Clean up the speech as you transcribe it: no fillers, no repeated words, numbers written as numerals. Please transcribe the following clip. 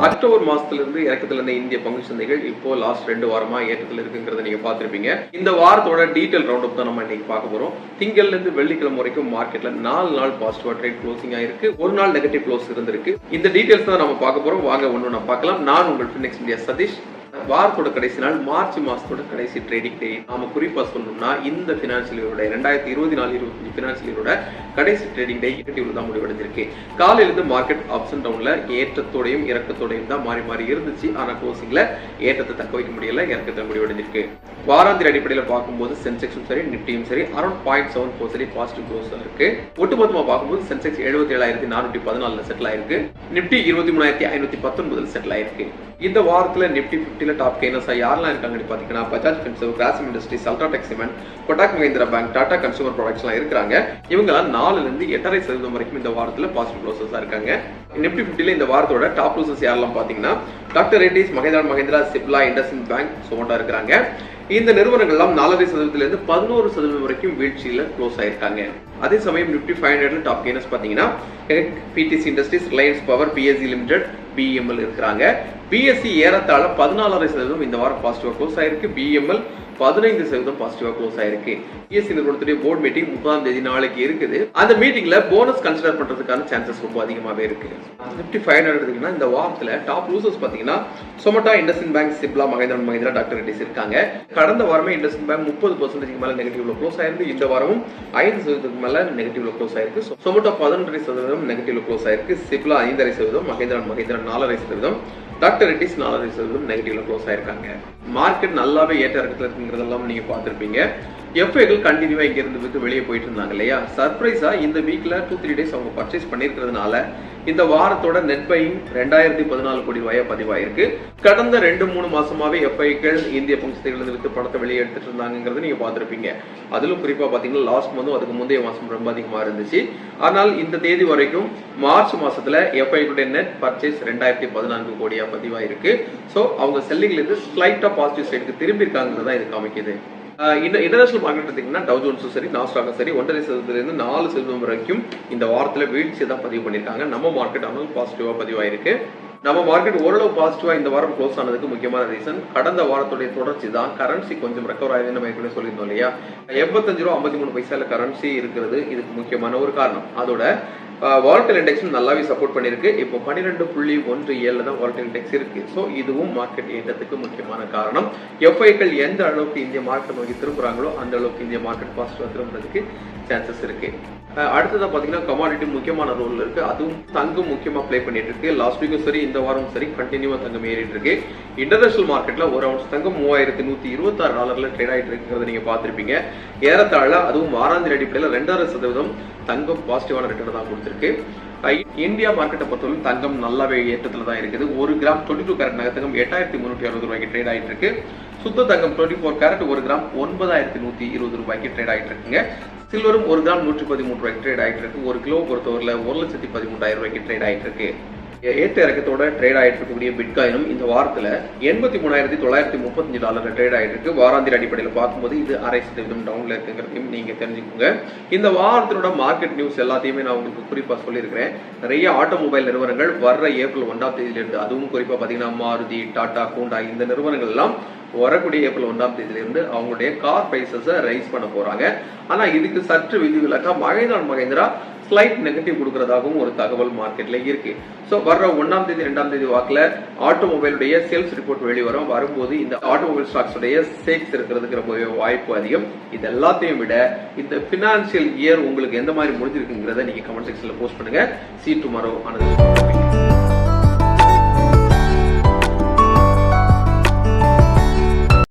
October மாசத்திலிருந்து இறக்கத்துல இருந்த இந்திய பங்கு சந்தைகள் இப்போ லாஸ்ட் 2 வாரமா ஏற்றத்தில் இருக்குங்கிறத நீங்க பார்த்திருப்பீங்க. இந்த வாரத்தோட டீடைல் ரவுண்ட் அப் தான் நம்ம இன்னைக்கு பார்க்க போறோம். திங்கள்ல இருந்து வெள்ளிக்கிழமை வரைக்கும் மார்க்கெட்ல 4 நாள் பாசிட்டிவா ட்ரேட் க்ளோசிங் ஆயிருக்கு, ஒரு நாள் நெகட்டிவ் க்ளோஸ் இருந்திருக்கு. இந்த டீடைல்ஸ் தான் நம்ம பார்க்க போறோம். வாங்க ஒண்ணு நம்ம பார்க்கலாம். நான் உங்கள் ஃபினிக்ஸ் மீடியா சதீஷ். வாரத்தோட கடைசி நாள் மார்ச் மாசத்தோட கடைசி ட்ரேடிங் டே. நாம குறிப்பா சொல்லணும்னா இந்த பினான்சியல் இயரோட 2024-25 பினான்சியல் இயரோட கடைசி ட்ரேடிங் டே நெகட்டிவ்ல தான் முடிவடைஞ்சிருக்கு. காலையில இருந்து மார்க்கெட் அப்ஸ் அண்ட் டவுன்ல ஏற்றத்தோடையும் இறக்கத்தோடையும் தான் மாறி மாறி இருந்துச்சு. ஆனா க்ளோசிங்ல ஏற்றத்தை தக்க வைக்க முடியல, இறக்கத்தை முடிவடைஞ்சிருக்கு. வாராந்திர அடிப்படையில் பார்க்கும்போது சென்செக்ஸும் சரி நிப்டியும் சரி அரௌண்ட் 0.74% பாசிட்டிவ் க்ளோஸ் இருக்கு. ஒட்டுமொத்தமா பார்க்கும்போது சென்செக்ஸ் 77,414 செட்டில் ஆயிருக்கு, நிப்டி 23,519 செட்டில் ஆயிருக்கு. இந்த வாரத்துல நிப்டி 50ல டாப் கெய்னர்ஸ் யாரெல்லாம் இருக்காங்கன்னு பாத்தீங்கன்னா Bajaj Finserv, Grasim industries, UltraTech cement, Kotak Mahindra bank, Tata consumer products எல்லாம் இருக்காங்க. இவங்கெல்லாம் 4ல இருந்து 8.5% வரைக்கும் இந்த வாரத்துல பாசிட்டிவ் க்ளோசஸா இருக்காங்க. நிப்டி 50ல இந்த வாரத்தோட டாப் லூசர்ஸ் யாரெல்லாம் பாத்தீங்கன்னா டாக்டர் ரெட்டிஸ், மஹிந்திரா, சிப்லா, இண்டஸ்இண்ட் பேங்க், சோமோட்டா இருக்காங்க. இந்த நிறுவனங்கள் எல்லாம் 4.5% இருந்து 11% வரைக்கும் வீழ்ச்சியில க்ளோஸ் ஆயிருக்காங்க. அதே சமயம் நிப்டி 500ல டாப் கெய்னர்ஸ் பாத்தீங்கன்னா PTC industries, Reliance power, BSE limited, PML இருக்காங்க. பிஎஸ்சி ஏறத்தாழ 14.5% இந்த வாரம் பாசிட்டிவா க்ளோஸ் ஆயிருக்கு. பிஎம்எல் 15% பாசிட்டிவா க்ளோஸ் ஆயிருக்கு. பிஎஸ்சி நிறுவனத்துடைய போர்டு மீட்டிங் 30ஆம் தேதி நாளைக்கு இருக்குது. அந்த மீட்டிங்ல போனஸ் கன்சிடர் பண்றதுக்கான சான்சஸ் ரொம்ப அதிகமாவே இருக்கு. நிப்டி 500 எடுத்தீங்கன்னா இந்த வாரத்துல டாப் லூசர்ஸ் பாத்தீங்கன்னா சொமோட்டா, இண்டஸ்இண்ட் பேங்க், சிப்லா, மஹிந்திரா, டாக்டர் ரெட்டிஸ் இருக்காங்க. கடந்த வாரமே இண்டஸ்இண்ட் பேங்க் 30% மேல நெகட்டிவ்ல க்ளோஸ் ஆயிருக்கு. இந்த வாரமும் 5% மேல நெகட்டிவ்ல க்ளோஸ் ஆயிருக்கு. சொமோட்டா 11.5% நெகட்டிவ்ல க்ளோஸ் ஆயிருக்கு. சிப்லா 5.5%, மஹிந்திரா 4.5%, டாக்டர் ரெட்டிஸ் 4.5% நெகட்டிவ்ல க்ளோஸ் ஆயிருக்காங்க. மார்க்கெட் நல்லாவே ஏற்ற இறக்கத்துல இருக்குங்கிறதெல்லாம் நீங்க பார்த்திருப்பீங்க. எஃப்ஐகள் கண்டினியூவா இங்க இருந்து விட்டு வெளியே போயிட்டு இருந்தாங்க இல்லையா? சர்ப்ரைஸா இந்த வீக்ல 2-3 டேஸ் அவங்க பர்ச்சேஸ் பண்ணிருக்கிறதுனால இந்த வாரத்தோட நெட் பையிங் 2014 கோடி ரூபாயா பதிவாயிருக்கு. கடந்த 2-3 மாசமாவே எஃப்ஐகள் இந்திய பங்கு சந்தைகள் வித்து பணத்தை வெளியே எடுத்துட்டு இருந்தாங்கிறத நீங்க பார்த்திருப்பீங்க. அதிலும் குறிப்பா பாத்தீங்கன்னா லாஸ்ட் மந்த்தும் அதுக்கு முந்தைய மாசம் ரொம்ப அதிகமா இருந்துச்சு. ஆனால் இந்த தேதி வரைக்கும் மார்ச் மாசத்துல எஃப்ஐகளுடைய நெட் பர்ச்சேஸ் 2014 கோடியா பதிவாயிருக்கு. சோ அவங்க செல்லிங்ல இருந்து ஸ்லைட்டா பாசிட்டிவ் சைடுக்கு திரும்பி இருக்காங்கிறதா இது காமிக்குது. இன்டர்நேஷனல் மார்க்கெட் பார்த்தீங்கன்னா டவ் ஜோன்ஸும் சரி, நாஸ்டாக்கும் சரி 1.5% இருந்து 4% வரைக்கும் இந்த வாரத்துல வீழ்ச்சி தான் பதிவு பண்ணிருக்காங்க. நம்ம மார்க்கெட் ஆனால் பாசிட்டிவா பதிவாயிருக்கு. நம்ம மார்க்கெட் ஓரளவு பாசிட்டிவா இந்த வாரம் க்ளோஸ் ஆனதுக்கு முக்கியமான ரீசன் கடந்த வாரத்துடைய தொடர்ச்சி தான். கரன்சி கொஞ்சம் ரெக்கவர் ஆகுதுன்னு நம்ம ஏற்கனவே சொல்லியிருந்தோம் இல்லையா? 85 ரூபா 53 பைசால கரன்சி இருக்கிறது இதுக்கு முக்கியமான ஒரு காரணம். அதோட வாலட்டைல் இண்டெக்ஸ் நல்லாவே சப்போர்ட் பண்ணிருக்கு. இப்போ 12.17 தான் வாலட்டைல் இண்டெக்ஸ் இருக்கு. ஸோ இதுவும் மார்க்கெட் ஏற்றத்துக்கு முக்கியமான காரணம். எஃப்ஐக்கள் எந்த அளவுக்கு இந்திய மார்க்கெட் நோக்கி திரும்புறாங்களோ அந்த அளவுக்கு இந்திய மார்க்கெட் பாசிட்டிவா திரும்புறதுக்கு சான்சஸ் இருக்கு. அடுத்ததான் பாத்தீங்கன்னா கமாடிட்டி முக்கியமான ரோல் இருக்கு. அதுவும் தங்கம் முக்கியமா பிளே பண்ணிட்டு இருக்கு. லாஸ்ட் வீக்கும் சரி இந்த வாரம் சரி கண்டினியூவா தங்கம் ஏறிட்டு இருக்கு. இன்டர்நேஷனல் மார்க்கெட்ல ஒரு அவுன்ஸ் தங்கம் $3126 ட்ரேட் ஆயிட்டு இருக்கிறத நீங்க பாத்திருப்பீங்க. ஏறத்தாழ அதுவும் வாராந்திர அடிப்படையில 2.5% தங்கம் பாசிட்டிவான ரிட்டர்ன் தான் கொடுத்திருக்கு. இந்தியா மார்க்கெட்டை பொறுத்தவரை தங்கம் நல்லாவே ஏற்றத்துல தான் இருக்குது. 1 கிராம் 22 கேரட் நகை தங்கம் 8,360 ரூபாய்க்கு ட்ரேட் ஆயிட்டு இருக்கு. சுத்த தங்கம் 24 கேரட் 1 கிராம் 9,120 ரூபாய்க்கு ட்ரேட் ஆயிட்டு இருக்குங்க. சில்வரும் 1 கிராம் 113 ரூபாய்க்கு ட்ரேட் ஆயிட்டு இருக்கு. 1 கிலோ பொறுத்தவரையில 1,13,000 ரூபாய்க்கு ட்ரேட் ஆயிட்டு இருக்கு. ஏற்ற இறக்கத்தோட ட்ரேட் ஆயிட்டு இருக்கக்கூடிய பிட்காயினும் இந்த வாரத்துல $83,935 ட்ரேட் ஆயிட்டு இருக்கு. வாராந்திர அடிப்படையில் பார்க்கும்போது இது 0.5% டவுன்ல இருக்குங்கிறதையும் நீங்க தெரிஞ்சுக்கோங்க. இந்த வாரத்தினோட மார்க்கெட் நியூஸ் எல்லாத்தையுமே நான் உங்களுக்கு குறிப்பா சொல்லியிருக்கிறேன். நிறைய ஆட்டோமொபைல் நிறுவனங்கள் வர்ற ஏப்ரல் 1ஆம் தேதியில இருந்து, அதுவும் குறிப்பா பாத்தீங்கன்னா மாருதி, டாடா, ஹோண்டா இந்த நிறுவனங்கள் எல்லாம் வரக்கூடிய ஏப்ரல் 1ஆம் தேதியில இருந்து அவங்களுடைய கார் பிரைசஸ் ரைஸ் பண்ண போறாங்க. ஆனா இதுக்கு சற்று விதிவிலக்கா மஹிந்திரா ஸ்லைட் நெகட்டிவ் கொடுக்கறதாகவும் ஒரு தகவல் மார்க்கெட்ல இருக்கு. சோ வர்ற 1ஆம் தேதி 2ஆம் தேதி வாக்குல ஆட்டோமொபைலுடைய சேல்ஸ் ரிப்போர்ட் வரும்போது இந்த ஆட்டோமொபைல் ஸ்டாக்ஸ் உடைய சேல்ஸ் இருக்கிறதுக்கு ரொம்ப வாய்ப்பு அதிகம். இது எல்லாத்தையும் விட இந்த பினான்சியல் இயர் உங்களுக்கு எந்த மாதிரி முடிஞ்சிருக்குங்கிறத நீங்க கமெண்ட் செக்ஷன்ல போஸ்ட் பண்ணுங்க. See you tomorrow.